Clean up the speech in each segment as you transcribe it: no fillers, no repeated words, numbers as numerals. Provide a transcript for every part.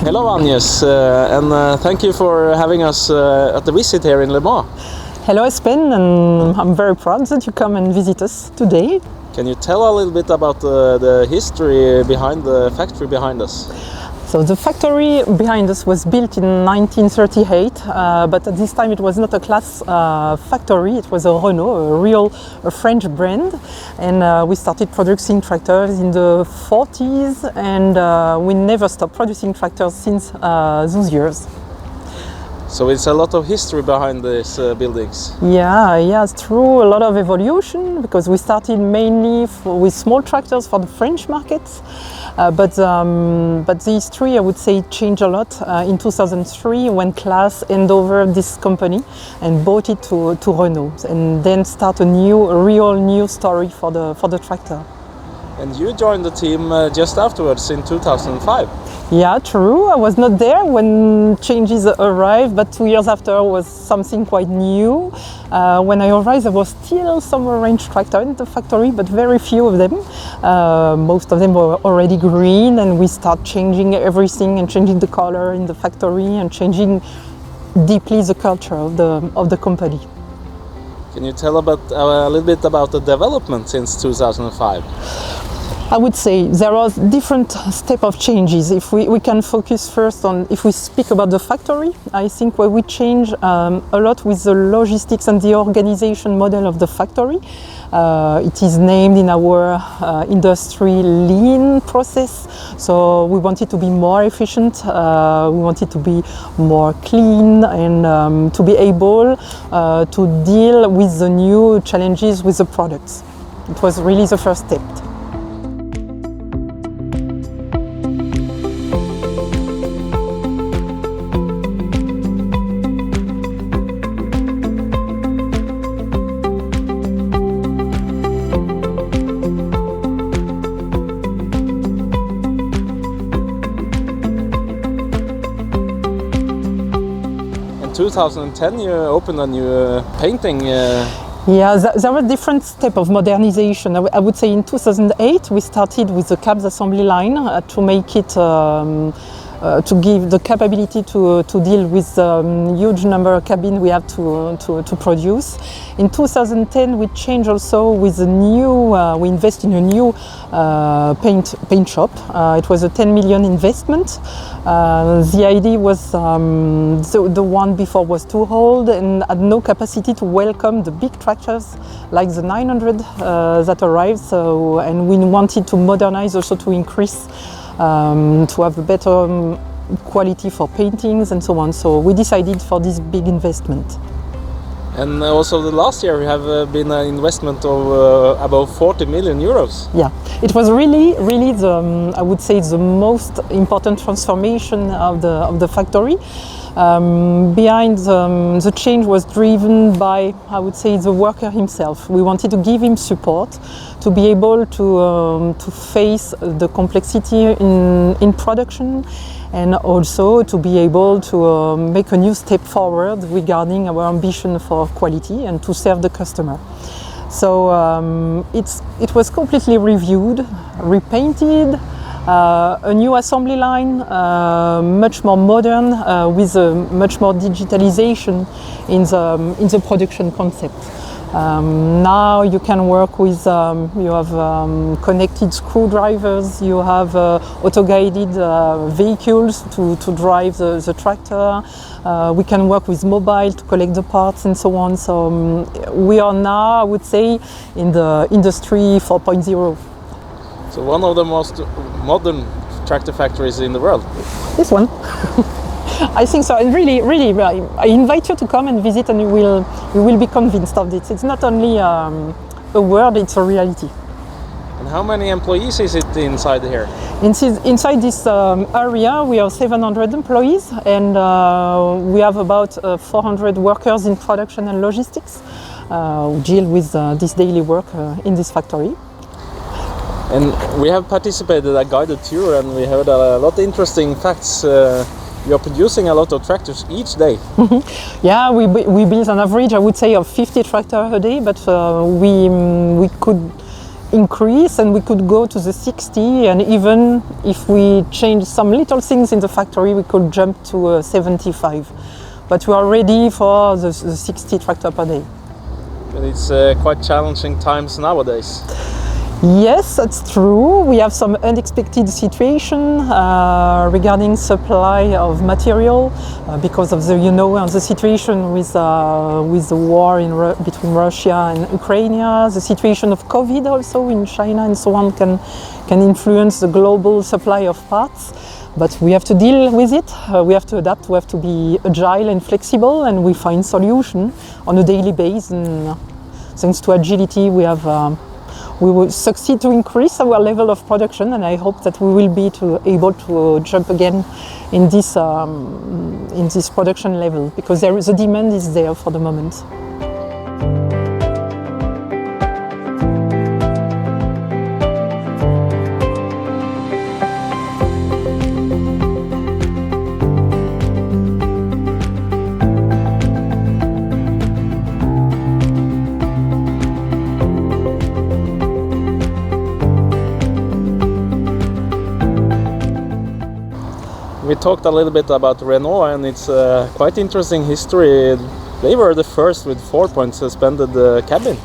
Hello Agnes, and thank you for having us at the visit here in Le Mans. Hello Espen, and I'm very proud that you come and visit us today. Can you tell a little bit about the history behind the factory behind us? So the factory behind us was built in 1938, but at this time it was not a CLAAS factory, it was a Renault, a French brand, and we started producing tractors in the 40s, and we never stopped producing tractors since those years. So it's a lot of history behind these buildings. Yeah, it's true. A lot of evolution, because we started mainly with small tractors for the French markets, but the history, I would say, changed a lot in 2003 when CLAAS handed over this company and bought it to Renault, and then start a real new story for the tractor. And you joined the team just afterwards in 2005. Yeah, true. I was not there when changes arrived, but 2 years after was something quite new. When I arrived, there was still some range tractors in the factory, but very few of them. Most of them were already green, and we start changing everything and changing the color in the factory and changing deeply the culture of the company. Can you tell a little bit about the development since 2005? I would say there are different steps of changes. If we can focus first on, if we speak about the factory, I think where we change a lot with the logistics and the organization model of the factory. It is named in our industry lean process, so we want it to be more efficient, we want it to be more clean, and to be able to deal with the new challenges with the products. It was really the first step. In 2010 you opened a new painting. Yeah, there were different steps of modernization. I would say in 2008 we started with the cabs assembly line to make it to give the capability to deal with the huge number of cabins we have to produce. In 2010 we changed also with a new, we invest in a new paint shop. It was a 10 million investment. The idea was the one before was too old and had no capacity to welcome the big tractors like the 900 that arrived. So, and we wanted to modernize, also to increase, to have a better quality for paintings and so on. So we decided for this big investment. And also the last year we have been an investment of about 40 million euros. Yeah, it was really the, I would say, the most important transformation of the factory. Behind the change was driven by, I would say, the worker himself. We wanted to give him support to be able to face the complexity in production, and also to be able to make a new step forward regarding our ambition for quality and to serve the customer. So it was completely reviewed, repainted, a new assembly line, much more modern, with much more digitalization in the production concept. Now you can work with, you have connected screwdrivers, you have auto-guided vehicles to drive the tractor, we can work with mobile to collect the parts and so on. So we are now, I would say, in the industry 4.0. So one of the most modern tractor factories in the world. This one. I think so, and really, I invite you to come and visit, and you will be convinced of this. It's not only a word; it's a reality. And how many employees is it inside here? Inside this area, we have 700 employees, and we have about 400 workers in production and logistics who deal with this daily work in this factory. And we have participated in a guided tour, and we heard a lot of interesting facts. You're producing a lot of tractors each day. Yeah, we build an average, I would say, of 50 tractors a day, but we could increase, and we could go to the 60, and even if we change some little things in the factory, we could jump to 75. But we are ready for the 60 tractor per day. But it's quite challenging times nowadays. Yes, that's true. We have some unexpected situation regarding supply of material because of the situation with the war between Russia and Ukraine. The situation of COVID also in China and so on can influence the global supply of parts. But we have to deal with it. We have to adapt. We have to be agile and flexible, and we find solution on a daily basis. And thanks to agility, we will succeed to increase our level of production, and I hope that we will be able to jump again in this production level, because the demand is there for the moment. We talked a little bit about Renault, and it's quite interesting history. They were the first with 4-point suspended cabin.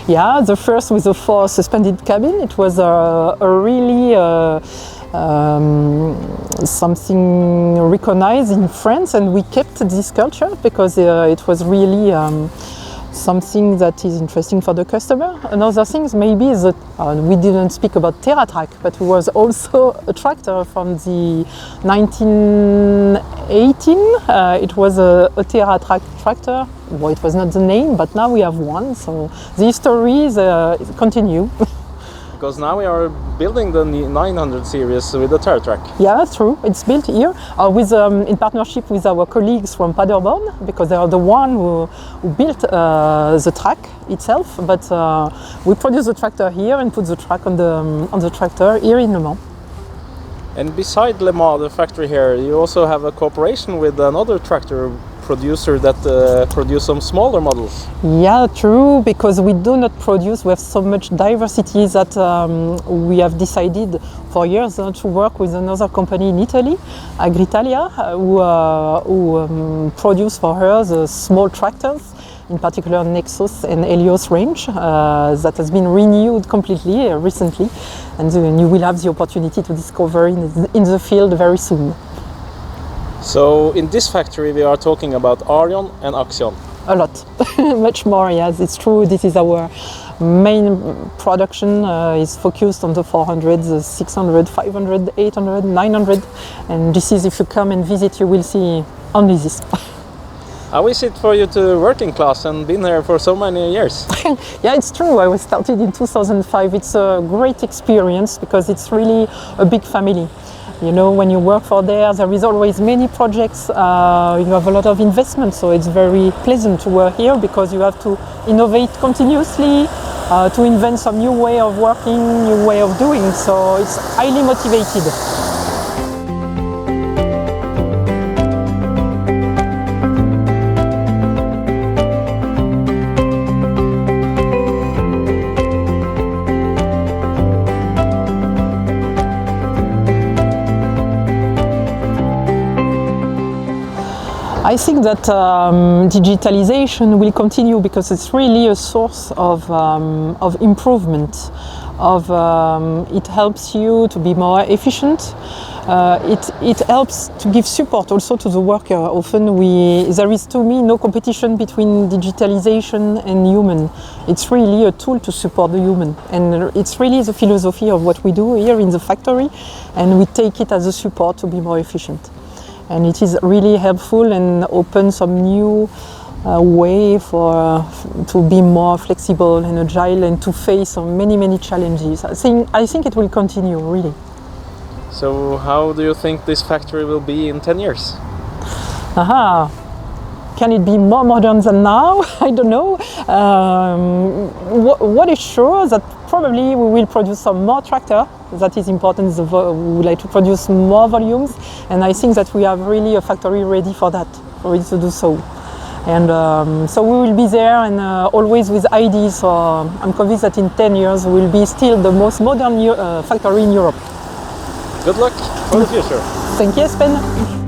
Yeah, the first with a 4 suspended cabin. It was a really something recognized in France, and we kept this culture because it was really something that is interesting for the customer. Another thing maybe is that we didn't speak about TerraTrack, but it was also a tractor from the 1918. It was a TerraTrack tractor. Well, it was not the name, but now we have one, so the histories continue. Because now we are building the 900 series with the TerraTrack. Yeah, that's true. It's built here in partnership with our colleagues from Paderborn, because they are the one who built the track itself. But we produce the tractor here and put the track on the tractor here in Le Mans. And beside Le Mans, the factory here, you also have a cooperation with another tractor producer that produce some smaller models. Yeah, true, because we do not produce, we have so much diversity that we have decided for years to work with another company in Italy, Agritalia, who produce for her the small tractors, in particular Nexus and Helios range, that has been renewed completely recently, and you will have the opportunity to discover in the field very soon. So in this factory we are talking about ARION and AXION. A lot, much more, yes, it's true. This is our main production, is focused on the 400, the 600, 500, 800, 900, and this is, if you come and visit, you will see only this. How is it for you to work in CLAAS and been here for so many years? Yeah, it's true. I was started in 2005. It's a great experience because it's really a big family. You know, when you work for there is always many projects, you have a lot of investment, so it's very pleasant to work here because you have to innovate continuously, to invent some new way of working, new way of doing, so it's highly motivated. I think that digitalization will continue because it's really a source of improvement. It helps you to be more efficient. It helps to give support also to the worker. Often there is, to me, no competition between digitalization and human. It's really a tool to support the human, and it's really the philosophy of what we do here in the factory, and we take it as a support to be more efficient. And it is really helpful and opens some new way to be more flexible and agile and to face many challenges. I think it will continue, really. So how do you think this factory will be in 10 years? Can it be more modern than now? I don't know. What is sure that probably we will produce some more tractor. That is important. We would like to produce more volumes, and I think that we have really a factory ready for that, for it to do so. And so we will be there, and always with ideas. So I'm convinced that in 10 years we will be still the most modern factory in Europe. Good luck for the future. Thank you, Espen.